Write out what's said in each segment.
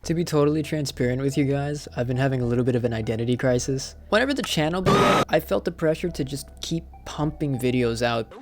To be totally transparent with you guys, I've been having a little bit of an identity crisis. Whenever the channel blew up, I felt the pressure to just keep pumping videos out.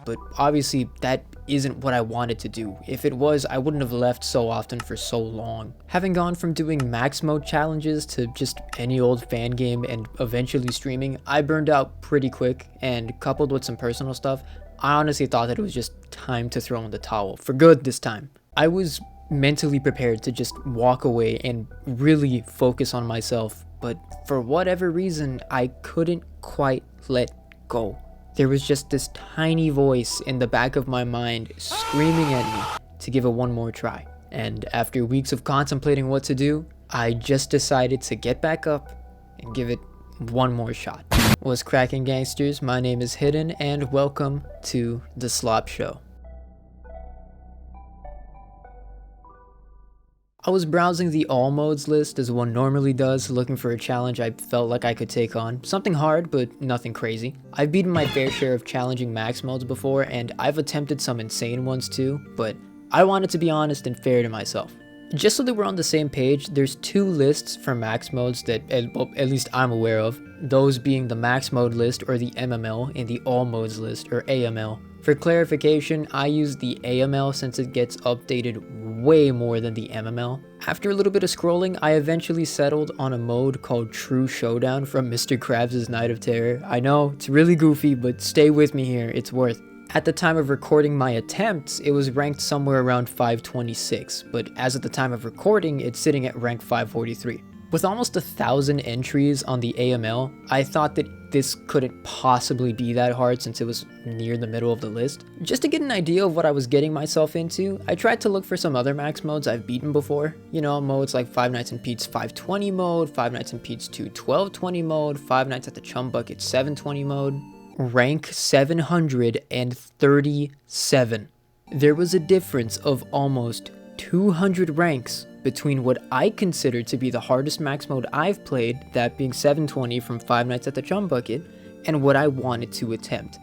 But obviously, that isn't what I wanted to do. If it was, I wouldn't have left so often for so long. Having gone from doing max mode challenges to just any old fan game and eventually streaming, I burned out pretty quick, and coupled with some personal stuff, I honestly thought that it was just time to throw in the towel, for good this time. I was mentally prepared to just walk away and really focus on myself, but for whatever reason, I couldn't quite let go. There was just this tiny voice in the back of my mind screaming at me to give it one more try. And after weeks of contemplating what to do, I just decided to get back up and give it one more shot. What's cracking, gangsters? My name is Hidden and welcome to The Slop Show. I was browsing the all modes list as one normally does, looking for a challenge I felt like I could take on. Something hard, but nothing crazy. I've beaten my fair share of challenging max modes before, and I've attempted some insane ones too, but I wanted to be honest and fair to myself. Just so that we're on the same page, there's two lists for max modes that at least I'm aware of, those being the max mode list or the MML and the all modes list or AML. For clarification, I use the AML since it gets updated way more than the MML. After a little bit of scrolling, I eventually settled on a mode called True Showdown from Mr. Krabs' Night of Terror. I know, it's really goofy, but stay with me here, it's worth. At the time of recording my attempts, it was ranked somewhere around 526, but as at the time of recording, it's sitting at rank 543. With almost 1,000 entries on the AML, I thought that this couldn't possibly be that hard since it was near the middle of the list. Just to get an idea of what I was getting myself into, I tried to look for some other max modes I've beaten before. You know, modes like Five Nights in Pete's 520 mode, Five Nights in Pete's 2 1220 mode, Five Nights at the Chum Bucket 720 mode. Rank 737. There was a difference of almost 200 ranks between what I consider to be the hardest max mode I've played, that being 720 from Five Nights at the Chum Bucket, and what I wanted to attempt.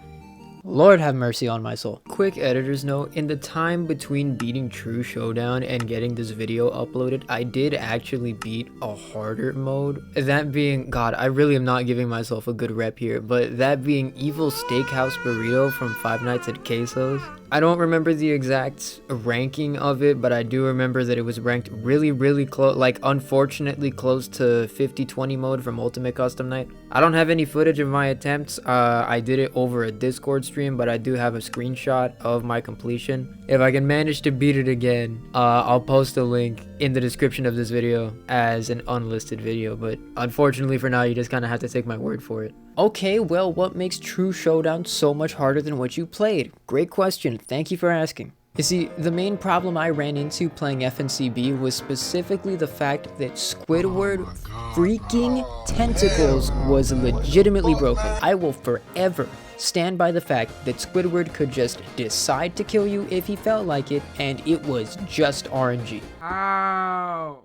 Lord have mercy on my soul. Quick editor's note, in the time between beating True Showdown and getting this video uploaded, I did actually beat a harder mode. That being, God, I really am not giving myself a good rep here, but that being Evil Steakhouse Burrito from Five Nights at Queso's. I don't remember the exact ranking of it, but I do remember that it was ranked really close, like unfortunately close to 50-20 mode from Ultimate Custom Night. I don't have any footage of my attempts. I did it over a Discord stream, but I do have a screenshot of my completion. If I can manage to beat it again, I'll post a link in the description of this video as an unlisted video, but unfortunately for now, you just kind of have to take my word for it. Okay, well, what makes True Showdown so much harder than what you played? Great question, thank you for asking. You see, the main problem I ran into playing FNCB was specifically the fact that Squidward freaking tentacles was legitimately broken. I will forever stand by the fact that Squidward could just decide to kill you if he felt like it, and it was just RNG. Ow.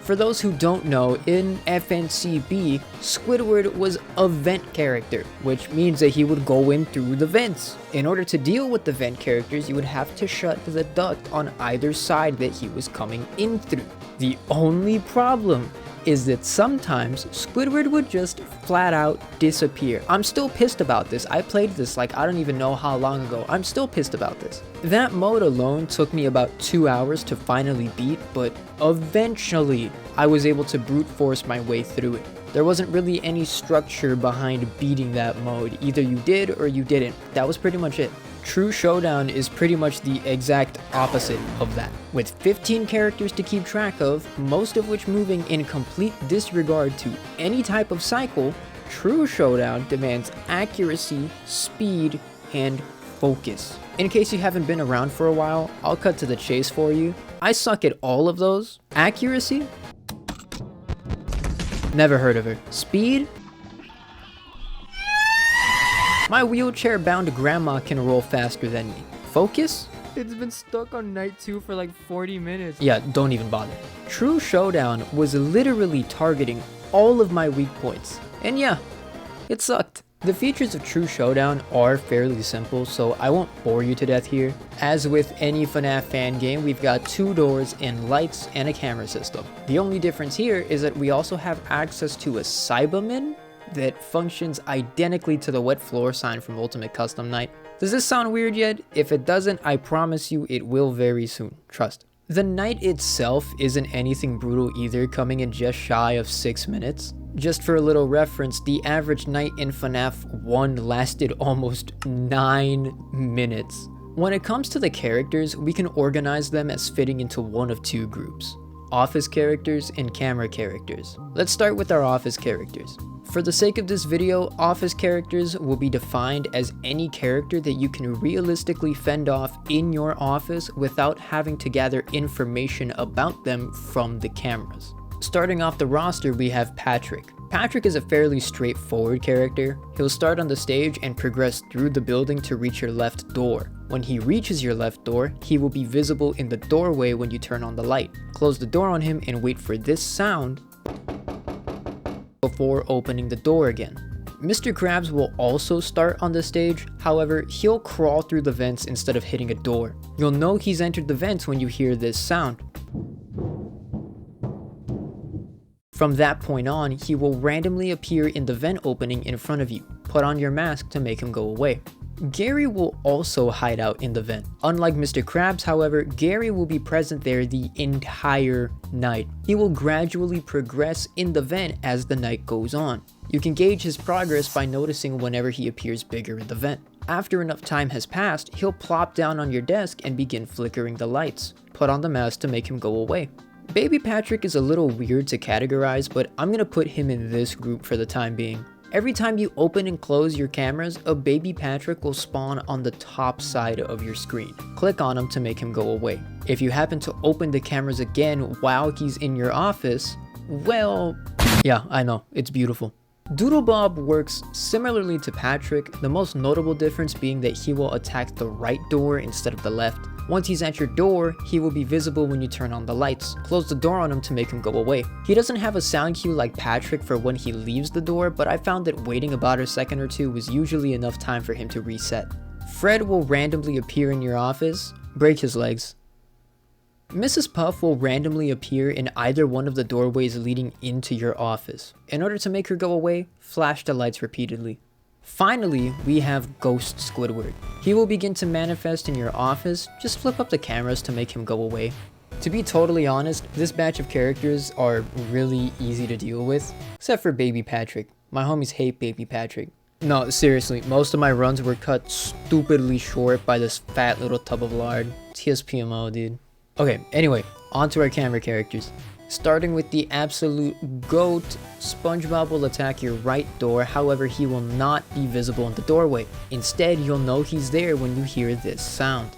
For those who don't know, in FNCB, Squidward was a vent character, which means that he would go in through the vents. In order to deal with the vent characters, you would have to shut the duct on either side that he was coming in through. The only problem is that sometimes Squidward would just flat out disappear. I'm still pissed about this. I played this like I don't even know how long ago. I'm still pissed about this. That mode alone took me about 2 hours to finally beat, but eventually I was able to brute force my way through it. There wasn't really any structure behind beating that mode. Either you did or you didn't. That was pretty much it. True Showdown is pretty much the exact opposite of that. With 15 characters to keep track of, most of which moving in complete disregard to any type of cycle, True Showdown demands accuracy, speed, and focus. In case you haven't been around for a while, I'll cut to the chase for you. I suck at all of those. Accuracy? Never heard of her. Speed? My wheelchair-bound grandma can roll faster than me. Focus? It's been stuck on night 2 for like 40 minutes. Yeah, don't even bother. True Showdown was literally targeting all of my weak points. And yeah, it sucked. The features of True Showdown are fairly simple, so I won't bore you to death here. As with any FNAF fan game, we've got 2 doors and lights and a camera system. The only difference here is that we also have access to a Cyberman that functions identically to the wet floor sign from Ultimate Custom Night. Does this sound weird yet? If it doesn't, I promise you it will very soon, trust. The night itself isn't anything brutal either, coming in just shy of 6 minutes. Just for a little reference, the average night in FNAF 1 lasted almost 9 minutes. When it comes to the characters, we can organize them as fitting into one of 2 groups: office characters and camera characters. Let's start with our office characters. For the sake of this video, office characters will be defined as any character that you can realistically fend off in your office without having to gather information about them from the cameras. Starting off the roster, we have Patrick. Patrick is a fairly straightforward character. He'll start on the stage and progress through the building to reach your left door. When he reaches your left door, he will be visible in the doorway when you turn on the light. Close the door on him and wait for this sound before opening the door again. Mr. Krabs will also start on the stage, however, he'll crawl through the vents instead of hitting a door. You'll know he's entered the vents when you hear this sound. From that point on, he will randomly appear in the vent opening in front of you. Put on your mask to make him go away. Gary will also hide out in the vent. Unlike Mr. Krabs, however, Gary will be present there the entire night. He will gradually progress in the vent as the night goes on. You can gauge his progress by noticing whenever he appears bigger in the vent. After enough time has passed, he'll plop down on your desk and begin flickering the lights. Put on the mask to make him go away. Baby Patrick is a little weird to categorize, but I'm gonna put him in this group for the time being. Every time you open and close your cameras, a baby Patrick will spawn on the top side of your screen. Click on him to make him go away. If you happen to open the cameras again while he's in your office, well, yeah, I know, it's beautiful. Doodlebob works similarly to Patrick, the most notable difference being that he will attack the right door instead of the left. Once he's at your door, he will be visible when you turn on the lights. Close the door on him to make him go away. He doesn't have a sound cue like Patrick for when he leaves the door, but I found that waiting about a second or 2 was usually enough time for him to reset. Fred will randomly appear in your office. Break his legs. Mrs. Puff will randomly appear in either one of the doorways leading into your office. In order to make her go away, flash the lights repeatedly. Finally, we have Ghost Squidward. He will begin to manifest in your office. Just flip up the cameras to make him go away. To be totally honest, this batch of characters are really easy to deal with, except for Baby Patrick. My homies hate Baby Patrick. No, seriously, most of my runs were cut stupidly short by this fat little tub of lard. TSPMO, dude. Okay, anyway, on to our camera characters. Starting with the absolute GOAT, Spongebob will attack your right door, however he will not be visible in the doorway. Instead, you'll know he's there when you hear this sound.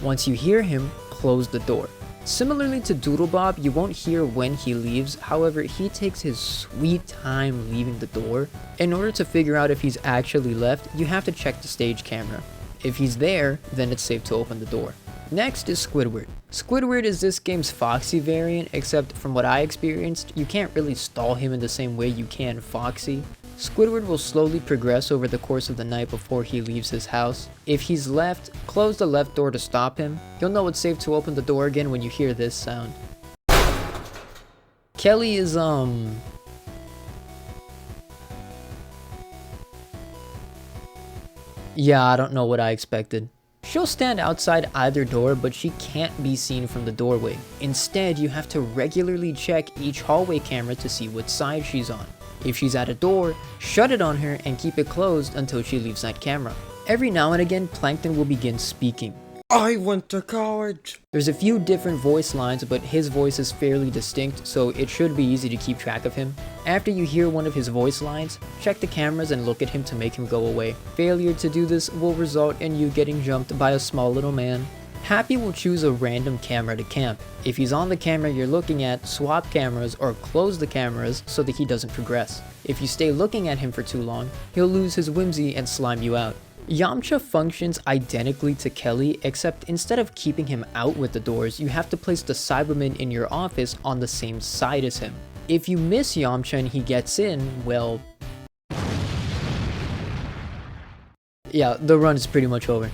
Once you hear him, close the door. Similarly to Doodlebob, you won't hear when he leaves, however he takes his sweet time leaving the door. In order to figure out if he's actually left, you have to check the stage camera. If he's there, then it's safe to open the door. Next is Squidward. Squidward is this game's Foxy variant, except from what I experienced, you can't really stall him in the same way you can Foxy. Squidward will slowly progress over the course of the night before he leaves his house. If he's left, close the left door to stop him. You'll know it's safe to open the door again when you hear this sound. Kelly is yeah, I don't know what I expected. She'll stand outside either door, but she can't be seen from the doorway. Instead, you have to regularly check each hallway camera to see what side she's on. If she's at a door, shut it on her and keep it closed until she leaves that camera. Every now and again, Plankton will begin speaking. I went to college. There's a few different voice lines, but his voice is fairly distinct, so it should be easy to keep track of him. After you hear one of his voice lines, check the cameras and look at him to make him go away. Failure to do this will result in you getting jumped by a small little man. Happy will choose a random camera to camp. If he's on the camera you're looking at, swap cameras or close the cameras so that he doesn't progress. If you stay looking at him for too long, he'll lose his whimsy and slime you out. Yamcha functions identically to Kelly, except instead of keeping him out with the doors, you have to place the Cyberman in your office on the same side as him. If you miss Yamcha and he gets in, well, Yeah, the run is pretty much over.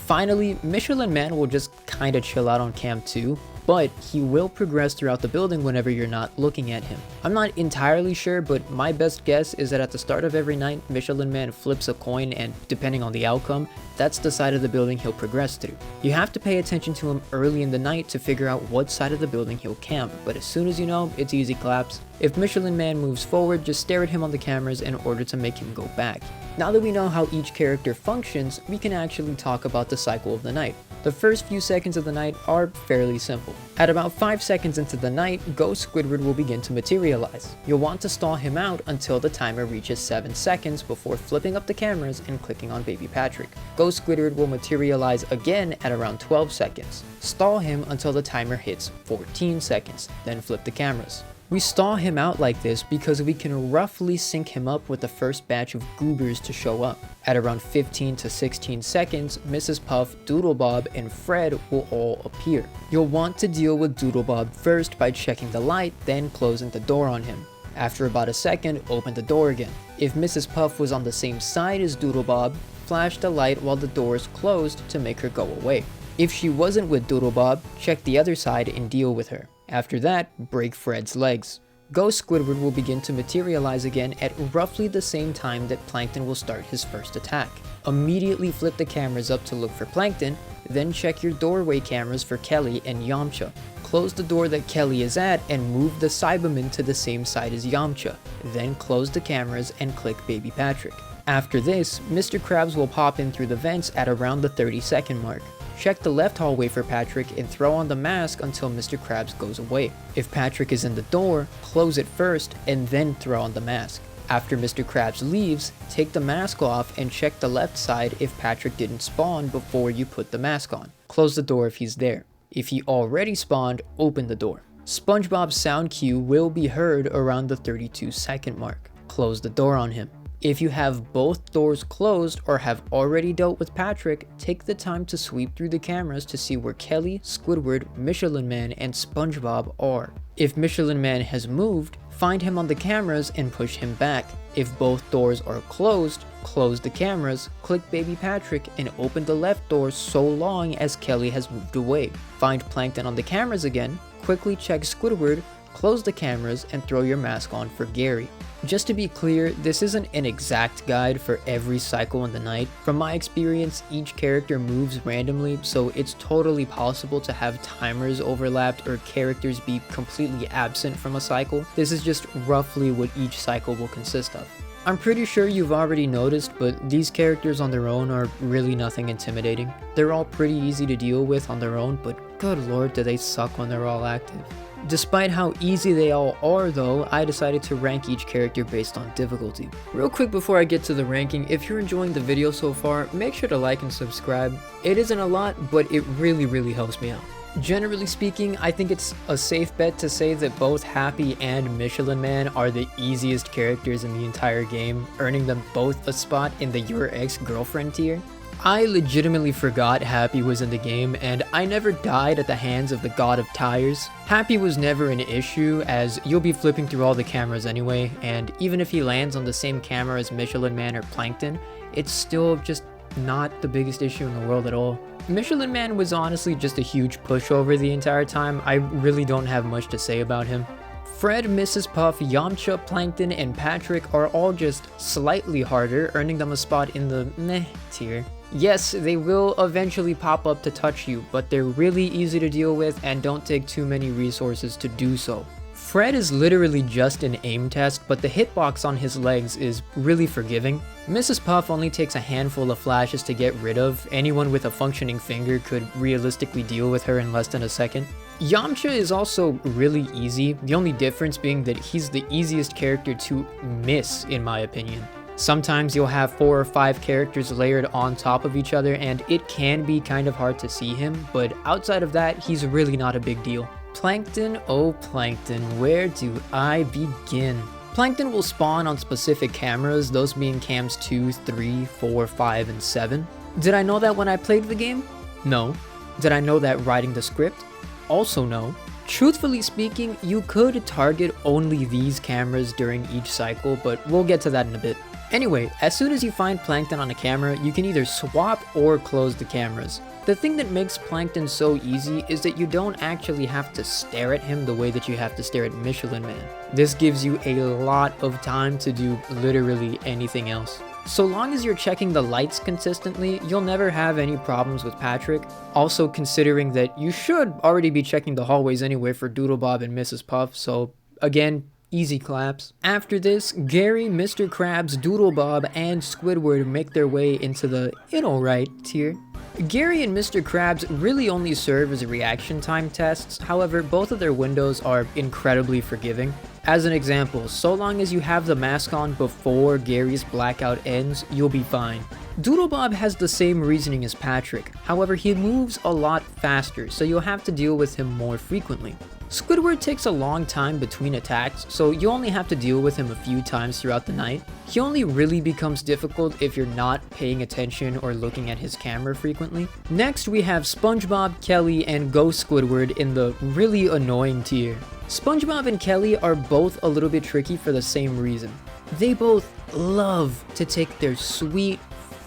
Finally, Michelin Man will just kinda chill out on cam 2, but he will progress throughout the building whenever you're not looking at him. I'm not entirely sure, but my best guess is that at the start of every night, Michelin Man flips a coin, and depending on the outcome, that's the side of the building he'll progress through. You have to pay attention to him early in the night to figure out what side of the building he'll camp, but as soon as you know, it's easy claps. If Michelin Man moves forward, just stare at him on the cameras in order to make him go back. Now that we know how each character functions, we can actually talk about the cycle of the night. The first few seconds of the night are fairly simple. At about 5 seconds into the night, Ghost Squidward will begin to materialize. You'll want to stall him out until the timer reaches 7 seconds before flipping up the cameras and clicking on Baby Patrick. Ghost Squidward will materialize again at around 12 seconds. Stall him until the timer hits 14 seconds, then flip the cameras. We stall him out like this because we can roughly sync him up with the first batch of goobers to show up. At around 15 to 16 seconds, Mrs. Puff, Doodlebob, and Fred will all appear. You'll want to deal with Doodlebob first by checking the light, then closing the door on him. After about a second, open the door again. If Mrs. Puff was on the same side as Doodlebob, flash the light while the door is closed to make her go away. If she wasn't with Doodlebob, check the other side and deal with her. After that, break Fred's legs. Ghost Squidward will begin to materialize again at roughly the same time that Plankton will start his first attack. Immediately flip the cameras up to look for Plankton, then check your doorway cameras for Kelly and Yamcha. Close the door that Kelly is at and move the Cyberman to the same side as Yamcha. Then close the cameras and click Baby Patrick. After this, Mr. Krabs will pop in through the vents at around the 30-second mark. Check the left hallway for Patrick and throw on the mask until Mr. Krabs goes away. If Patrick is in the door, close it first and then throw on the mask. After Mr. Krabs leaves, take the mask off and check the left side if Patrick didn't spawn before you put the mask on. Close the door if he's there. If he already spawned, open the door. SpongeBob's sound cue will be heard around the 32-second mark. Close the door on him. If you have both doors closed or have already dealt with Patrick, take the time to sweep through the cameras to see where Kelly, Squidward, Michelin Man, and SpongeBob are. If Michelin Man has moved, find him on the cameras and push him back. If both doors are closed, close the cameras, click Baby Patrick, and open the left door so long as Kelly has moved away. Find Plankton on the cameras again, quickly check Squidward, close the cameras, and throw your mask on for Gary. Just to be clear, this isn't an exact guide for every cycle in the night. From my experience, each character moves randomly, so it's totally possible to have timers overlapped or characters be completely absent from a cycle. This is just roughly what each cycle will consist of. I'm pretty sure you've already noticed, but these characters on their own are really nothing intimidating. They're all pretty easy to deal with on their own, but good lord do they suck when they're all active. Despite how easy they all are though, I decided to rank each character based on difficulty. Real quick before I get to the ranking, if you're enjoying the video so far, make sure to like and subscribe. It isn't a lot, but it really helps me out. Generally speaking, I think it's a safe bet to say that both Happy and Michelin Man are the easiest characters in the entire game, earning them both a spot in the Your Ex-Girlfriend tier. I legitimately forgot Happy was in the game, and I never died at the hands of the God of Tires. Happy was never an issue, as you'll be flipping through all the cameras anyway, and even if he lands on the same camera as Michelin Man or Plankton, it's still just not the biggest issue in the world at all. Michelin Man was honestly just a huge pushover the entire time. I really don't have much to say about him. Fred, Mrs. Puff, Yamcha, Plankton, and Patrick are all just slightly harder, earning them a spot in the meh tier. Yes, they will eventually pop up to touch you, but they're really easy to deal with and don't take too many resources to do so. Fred is literally just an aim test, but the hitbox on his legs is really forgiving. Mrs. Puff only takes a handful of flashes to get rid of. Anyone with a functioning finger could realistically deal with her in less than a second. Yamcha is also really easy, the only difference being that he's the easiest character to miss in my opinion. Sometimes you'll have 4 or 5 characters layered on top of each other and it can be kind of hard to see him, but outside of that, he's really not a big deal. Plankton, oh Plankton, where do I begin? Plankton will spawn on specific cameras, those being cams 2, 3, 4, 5, and 7. Did I know that when I played the game? No. Did I know that writing the script? Also no. Truthfully speaking, you could target only these cameras during each cycle, but we'll get to that in a bit. Anyway, as soon as you find Plankton on a camera, you can either swap or close the cameras. The thing that makes Plankton so easy is that you don't actually have to stare at him the way that you have to stare at Michelin Man. This gives you a lot of time to do literally anything else. So long as you're checking the lights consistently, you'll never have any problems with Patrick. Also considering that you should already be checking the hallways anyway for Doodlebob and Mrs. Puff, so again, easy claps. After this, Gary, Mr. Krabs, Doodlebob, and Squidward make their way into the alright tier. Gary and Mr. Krabs really only serve as reaction time tests, however, both of their windows are incredibly forgiving. As an example, so long as you have the mask on before Gary's blackout ends, you'll be fine. Doodlebob has the same reasoning as Patrick, however he moves a lot faster, so you'll have to deal with him more frequently. Squidward takes a long time between attacks, so you only have to deal with him a few times throughout the night. He only really becomes difficult if you're not paying attention or looking at his camera frequently. Next we have Spongebob, Kelly, and Ghost Squidward in the really annoying tier. Spongebob and Kelly are both a little bit tricky for the same reason. They both love to take their sweet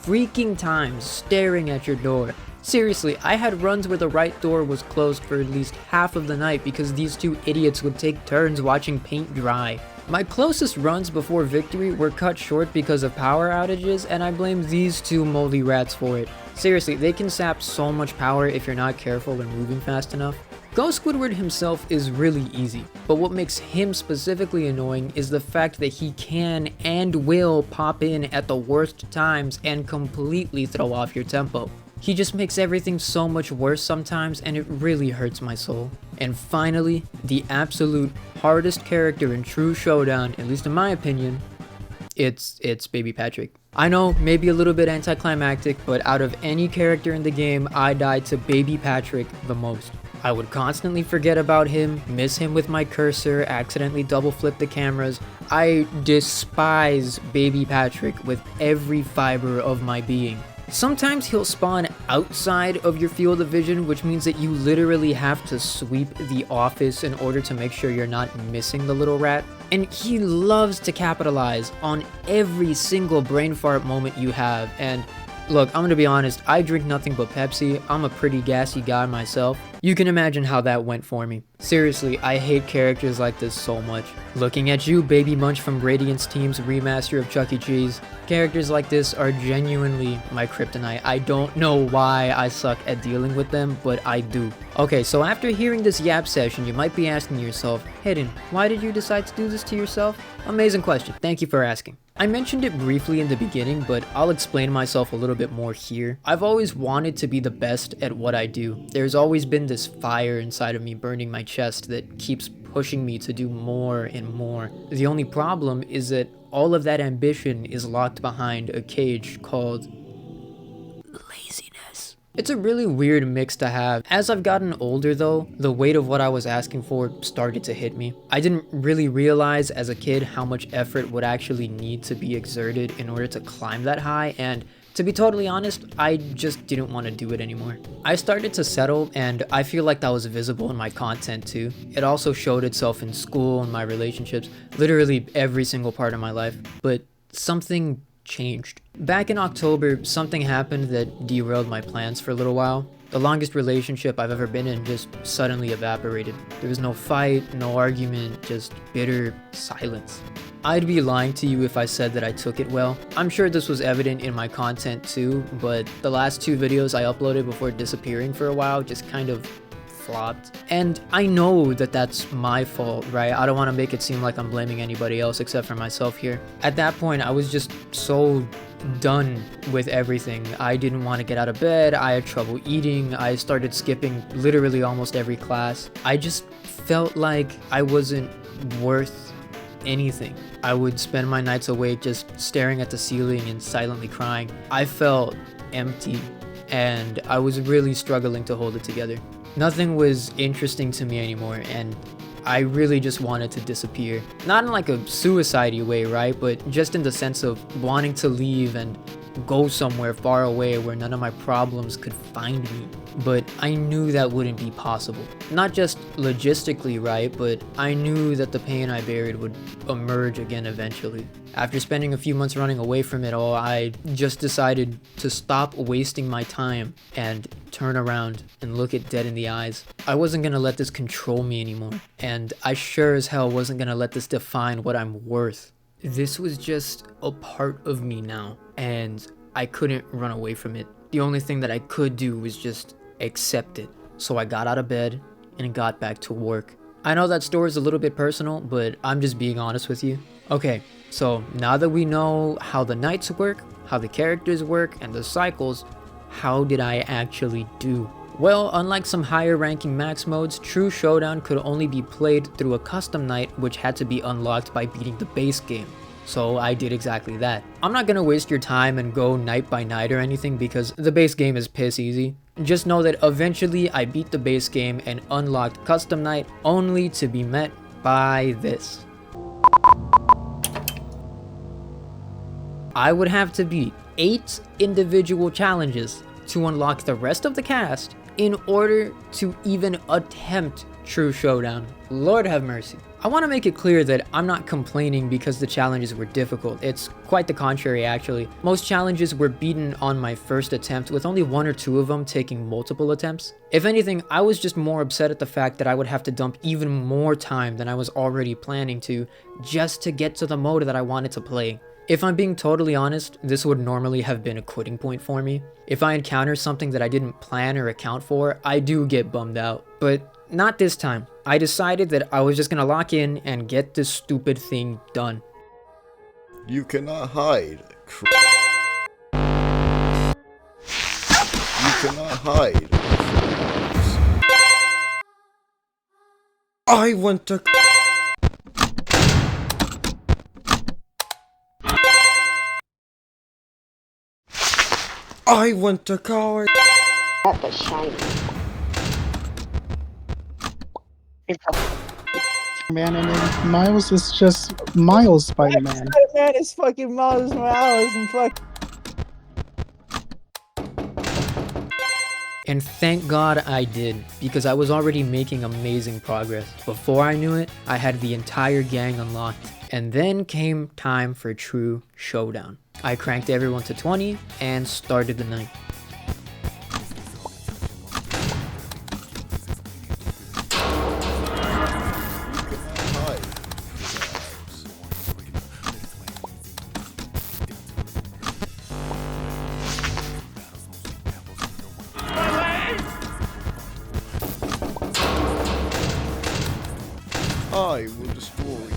freaking time staring at your door. Seriously, I had runs where the right door was closed for at least half of the night because these two idiots would take turns watching paint dry. My closest runs before victory were cut short because of power outages, and I blame these two moldy rats for it. Seriously, they can sap so much power if you're not careful and moving fast enough. Ghost Squidward himself is really easy, but what makes him specifically annoying is the fact that he can and will pop in at the worst times and completely throw off your tempo. He just makes everything so much worse sometimes, and it really hurts my soul. And finally, the absolute hardest character in true Showdown, at least in my opinion, it's Baby Patrick. I know, maybe a little bit anticlimactic, but out of any character in the game, I died to Baby Patrick the most. I would constantly forget about him, miss him with my cursor, accidentally double flip the cameras. I despise Baby Patrick with every fiber of my being. Sometimes he'll spawn outside of your field of vision, which means that you literally have to sweep the office in order to make sure you're not missing the little rat. And he loves to capitalize on every single brain fart moment you have. And look, I'm gonna be honest, I drink nothing but Pepsi. I'm a pretty gassy guy myself. You can imagine how that went for me. Seriously, I hate characters like this so much. Looking at you, Baby Munch from Gradient's team's remaster of Chuck E. Cheese. Characters like this are genuinely my kryptonite. I don't know why I suck at dealing with them, but I do. Okay, so after hearing this yap session, you might be asking yourself, Hayden, why did you decide to do this to yourself? Amazing question. Thank you for asking. I mentioned it briefly in the beginning, but I'll explain myself a little bit more here. I've always wanted to be the best at what I do. There's always been this fire inside of me burning my chest that keeps pushing me to do more and more. The only problem is that all of that ambition is locked behind a cage called laziness. It's a really weird mix to have. As I've gotten older though, the weight of what I was asking for started to hit me. I didn't really realize as a kid how much effort would actually need to be exerted in order to climb that high, and to be totally honest, I just didn't want to do it anymore. I started to settle, and I feel like that was visible in my content too. It also showed itself in school and my relationships, literally every single part of my life. But something changed. Back in October, something happened that derailed my plans for a little while. The longest relationship I've ever been in just suddenly evaporated. There was no fight, no argument, just bitter silence. I'd be lying to you if I said that I took it well. I'm sure this was evident in my content too, but the last 2 videos I uploaded before disappearing for a while just kind of flopped. And I know that that's my fault, right? I don't want to make it seem like I'm blaming anybody else except for myself here. At that point, I was just so done with everything. I didn't want to get out of bed. I had trouble eating. I started skipping literally almost every class. I just felt like I wasn't worth anything. I would spend my nights awake just staring at the ceiling and silently crying. I felt empty, and I was really struggling to hold it together. Nothing was interesting to me anymore, and I really just wanted to disappear. Not in like a suicide-y way, right? But just in the sense of wanting to leave and go somewhere far away where none of my problems could find me. But I knew that wouldn't be possible. Not just logistically, right, but I knew that the pain I buried would emerge again eventually. After spending a few months running away from it all, I just decided to stop wasting my time and turn around and look it dead in the eyes. I wasn't gonna let this control me anymore, and I sure as hell wasn't gonna let this define what I'm worth. This was just a part of me now, and I couldn't run away from it. The only thing that I could do was just accept it. So I got out of bed and got back to work. I know that story is a little bit personal, but I'm just being honest with you. Okay, so now that we know how the nights work, how the characters work, and the cycles, how did I actually do? Well, unlike some higher ranking max modes, True Showdown could only be played through a custom night which had to be unlocked by beating the base game. So I did exactly that. I'm not gonna waste your time and go night by night or anything because the base game is piss easy. Just know that eventually I beat the base game and unlocked custom night only to be met by this. I would have to beat 8 individual challenges to unlock the rest of the cast in order to even attempt True Showdown. Lord have mercy. I want to make it clear that I'm not complaining because the challenges were difficult. It's quite the contrary actually. Most challenges were beaten on my first attempt, with only 1 or 2 of them taking multiple attempts. If anything, I was just more upset at the fact that I would have to dump even more time than I was already planning to just to get to the mode that I wanted to play. If I'm being totally honest, this would normally have been a quitting point for me. If I encounter something that I didn't plan or account for, I do get bummed out. But not this time. I decided that I was just gonna lock in and get this stupid thing done. You cannot hide. You cannot hide. I want to. I want a car. That was shiny. Man, and then Miles is just Miles Spider-Man. Spider-Man is fucking Miles Morales and fuck. And thank God I did, because I was already making amazing progress. Before I knew it, I had the entire gang unlocked. And then came time for True Showdown. I cranked everyone to 20 and started the night. I will destroy you.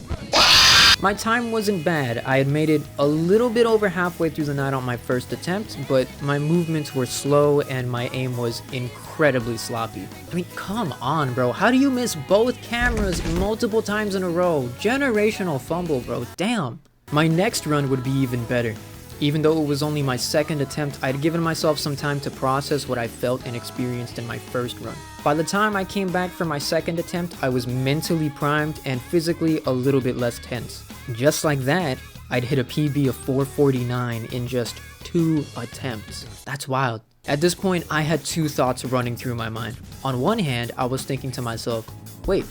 My time wasn't bad. I had made it a little bit over halfway through the night on my first attempt, but my movements were slow and my aim was incredibly sloppy. I mean, come on, bro. How do you miss both cameras multiple times in a row? Generational fumble, bro. Damn. My next run would be even better. Even though it was only my second attempt, I had given myself some time to process what I felt and experienced in my first run. By the time I came back for my second attempt, I was mentally primed and physically a little bit less tense. Just like that, I'd hit a PB of 449 in just 2 attempts. That's wild. At this point, I had 2 thoughts running through my mind. On one hand, I was thinking to myself, wait,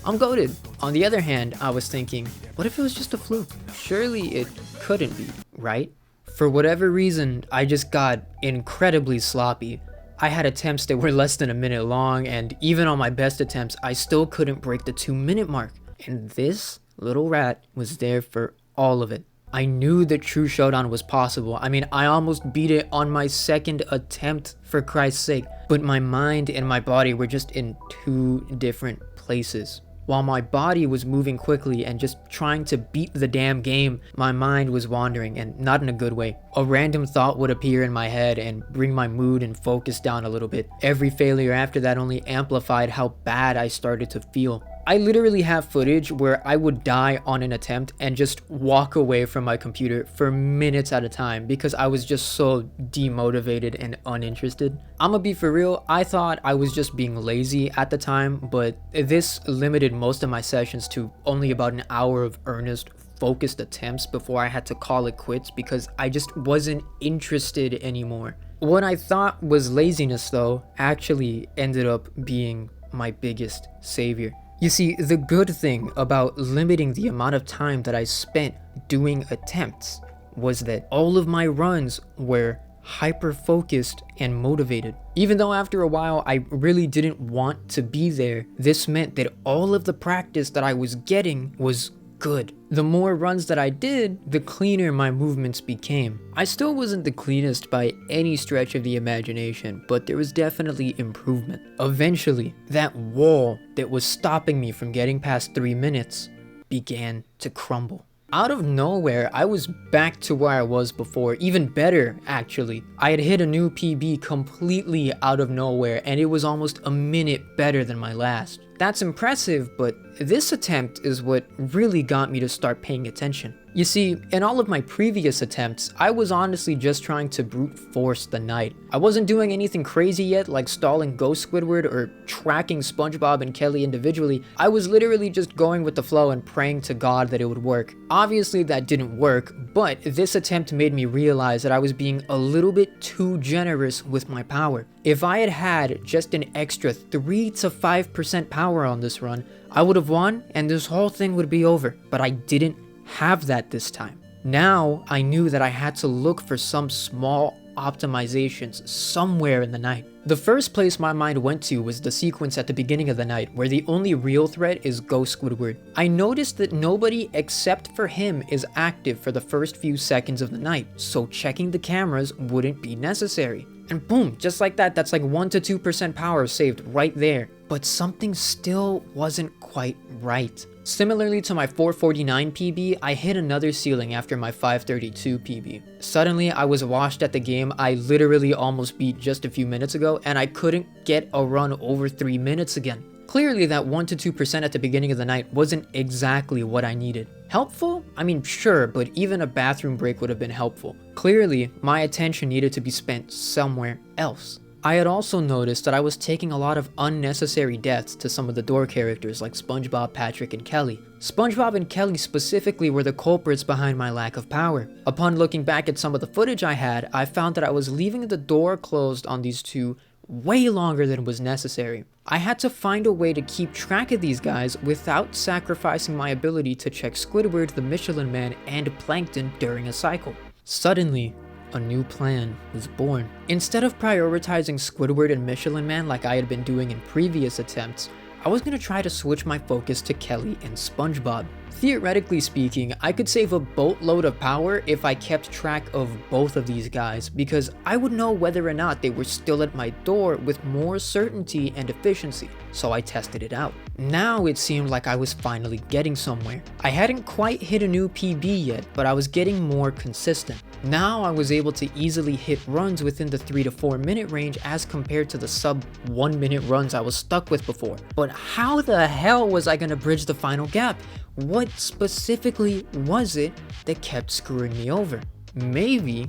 I'm goated. On the other hand, I was thinking, what if it was just a fluke? Surely it couldn't be, right? For whatever reason, I just got incredibly sloppy. I had attempts that were less than a minute long, and even on my best attempts, I still couldn't break the 2-minute mark. And this little rat was there for all of it. I knew that True Showdown was possible. I mean, I almost beat it on my second attempt, for Christ's sake. But my mind and my body were just in 2 different places. While my body was moving quickly and just trying to beat the damn game, my mind was wandering, and not in a good way. A random thought would appear in my head and bring my mood and focus down a little bit. Every failure after that only amplified how bad I started to feel. I literally have footage where I would die on an attempt and just walk away from my computer for minutes at a time because I was just so demotivated and uninterested. I'ma be for real, I thought I was just being lazy at the time, but this limited most of my sessions to only about an hour of earnest, focused attempts before I had to call it quits because I just wasn't interested anymore. What I thought was laziness, though, actually ended up being my biggest savior. You see, the good thing about limiting the amount of time that I spent doing attempts was that all of my runs were hyper-focused and motivated. Even though after a while I really didn't want to be there, this meant that all of the practice that I was getting was good. The more runs that I did, the cleaner my movements became. I still wasn't the cleanest by any stretch of the imagination, but there was definitely improvement. Eventually, that wall that was stopping me from getting past 3 minutes began to crumble. Out of nowhere, I was back to where I was before, even better actually. I had hit a new PB completely out of nowhere, and it was almost a minute better than my last. That's impressive, but this attempt is what really got me to start paying attention. You see, in all of my previous attempts, I was honestly just trying to brute force the night. I wasn't doing anything crazy yet, like stalling Ghost Squidward or tracking Spongebob and Kelly individually. I was literally just going with the flow and praying to God that it would work. Obviously that didn't work, but this attempt made me realize that I was being a little bit too generous with my power. If I had had just an extra 3 to 5% power on this run, I would have won and this whole thing would be over, but I didn't have that this time. Now I knew that I had to look for some small optimizations somewhere in the night. The first place my mind went to was the sequence at the beginning of the night where the only real threat is Ghost Squidward. I noticed that nobody except for him is active for the first few seconds of the night, so checking the cameras wouldn't be necessary. And boom, just like that, that's like 1 to 2% power saved right there. But something still wasn't quite right. Similarly to my 449 PB, I hit another ceiling after my 532 PB. Suddenly, I was washed at the game I literally almost beat just a few minutes ago, and I couldn't get a run over 3 minutes again. Clearly, that 1 to 2% at the beginning of the night wasn't exactly what I needed. Helpful? I mean, sure, but even a bathroom break would have been helpful. Clearly, my attention needed to be spent somewhere else. I had also noticed that I was taking a lot of unnecessary deaths to some of the door characters like Spongebob, Patrick, and Kelly. Spongebob and Kelly specifically were the culprits behind my lack of power. Upon looking back at some of the footage I had, I found that I was leaving the door closed on these two way longer than was necessary. I had to find a way to keep track of these guys without sacrificing my ability to check Squidward, the Michelin Man, and Plankton during a cycle. Suddenly, a new plan was born. Instead of prioritizing Squidward and Michelin Man like I had been doing in previous attempts, I was going to try to switch my focus to Kelly and Spongebob. Theoretically speaking, I could save a boatload of power if I kept track of both of these guys, because I would know whether or not they were still at my door with more certainty and efficiency, so I tested it out. Now it seemed like I was finally getting somewhere. I hadn't quite hit a new PB yet, but I was getting more consistent. Now I was able to easily hit runs within the 3 to 4 minute range as compared to the sub 1 minute runs I was stuck with before. But how the hell was I gonna bridge the final gap? What specifically was it that kept screwing me over? Maybe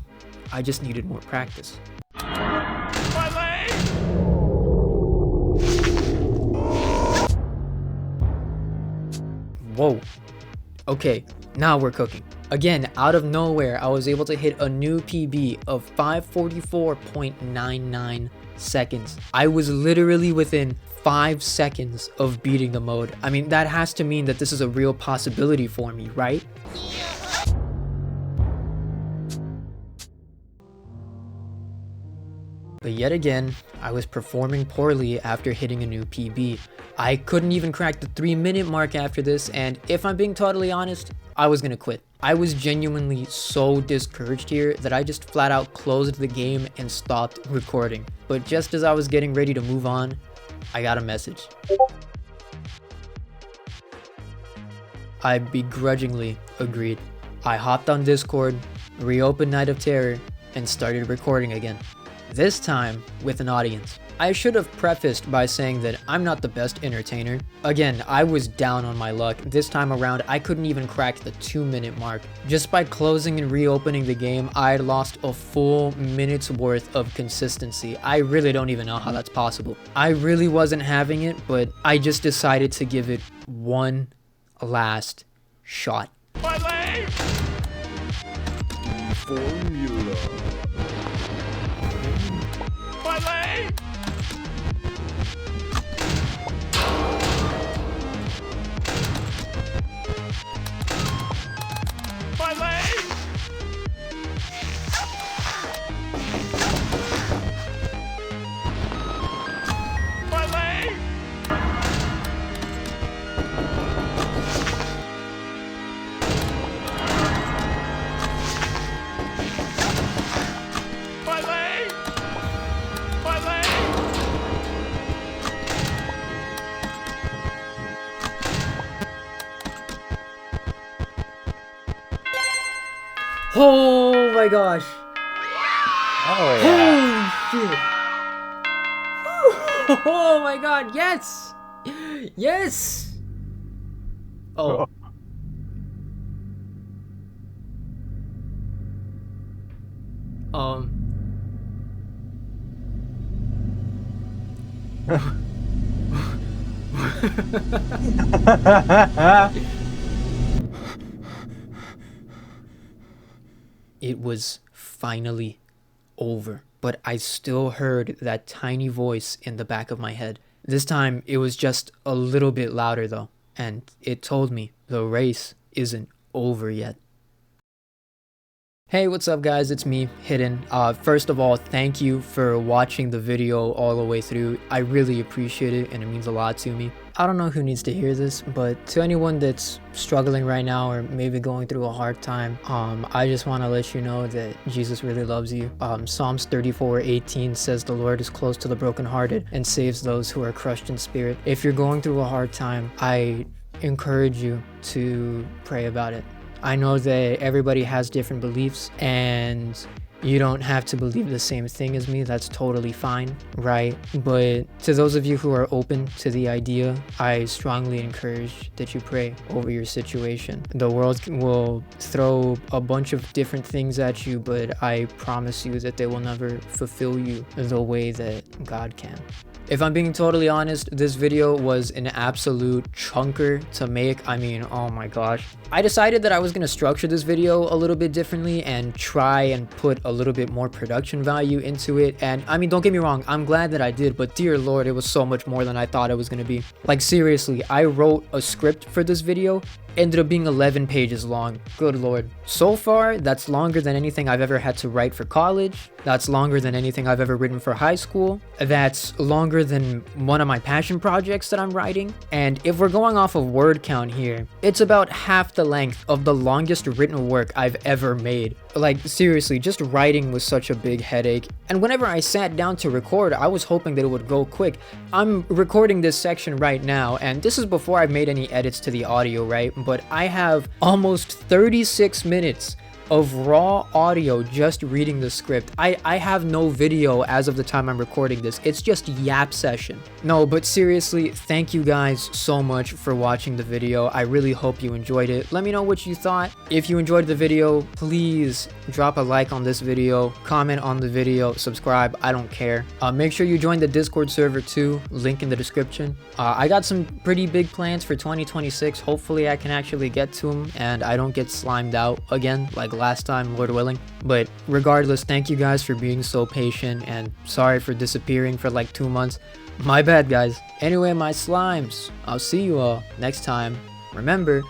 I just needed more practice. Whoa. Okay, now we're cooking. Again, out of nowhere, I was able to hit a new PB of 544.99 seconds. I was literally within 5 seconds of beating the mode. I mean, that has to mean that this is a real possibility for me, right? But yet again, I was performing poorly after hitting a new PB. I couldn't even crack the 3 minute mark after this, and if I'm being totally honest, I was gonna quit. I was genuinely so discouraged here that I just flat out closed the game and stopped recording. But just as I was getting ready to move on, I got a message. I begrudgingly agreed. I hopped on Discord, reopened Night of Terror, and started recording again. This time with an audience. I should have prefaced by saying that I'm not the best entertainer. Again, I was down on my luck. This time around, I couldn't even crack the 2 minute mark. Just by closing and reopening the game, I had lost a full minute's worth of consistency. I really don't even know how that's possible. I really wasn't having it, but I just decided to give it one last shot. My leg! formula. My leg! My leg! My leg! My leg! My leg! Oh my gosh. Oh yeah. Holy shit. Oh my god, yes! Yes! Oh. Um. It was finally over, but I still heard that tiny voice in the back of my head. This time it was just a little bit louder though, and it told me the race isn't over yet. Hey, what's up guys? It's me, Hidden. First of all, thank you for watching the video all the way through. I really appreciate it and it means a lot to me. I don't know who needs to hear this, but to anyone that's struggling right now or maybe going through a hard time, I just want to let you know that Jesus really loves you. Psalms 34:18 says the Lord is close to the brokenhearted and saves those who are crushed in spirit. If you're going through a hard time, I encourage you to pray about it. I know that everybody has different beliefs and you don't have to believe the same thing as me. That's totally fine, right? But to those of you who are open to the idea, I strongly encourage that you pray over your situation. The world will throw a bunch of different things at you, but I promise you that they will never fulfill you the way that God can. If I'm being totally honest, this video was an absolute chunker to make. I mean, oh my gosh. I decided that I was going to structure this video a little bit differently and try and put a little bit more production value into it. And I mean, don't get me wrong, I'm glad that I did, but dear Lord, it was so much more than I thought it was going to be. Like seriously, I wrote a script for this video, ended up being 11 pages long. Good Lord. So far, that's longer than anything I've ever had to write for college. That's longer than anything I've ever written for high school. That's longer than one of my passion projects that I'm writing. And if we're going off of word count here, it's about half the length of the longest written work I've ever made. Like seriously, just writing was such a big headache. And whenever I sat down to record, I was hoping that it would go quick. I'm recording this section right now, and this is before I've made any edits to the audio, right? But I have almost 36 minutes of raw audio just reading the script. I have no video as of the time I'm recording this. It's just yap session. No, but seriously, thank you guys so much for watching the video. I really hope you enjoyed it. Let me know what you thought. If you enjoyed the video, please drop a like on this video, comment on the video, subscribe, I don't care. Make sure you join the Discord server too, link in the description. I got some pretty big plans for 2026. Hopefully I can actually get to them and I don't get slimed out again like last time, Lord willing. But regardless, thank you guys for being so patient and sorry for disappearing for like 2 months. My bad guys. Anyway, my slimes, I'll see you all next time. Remember,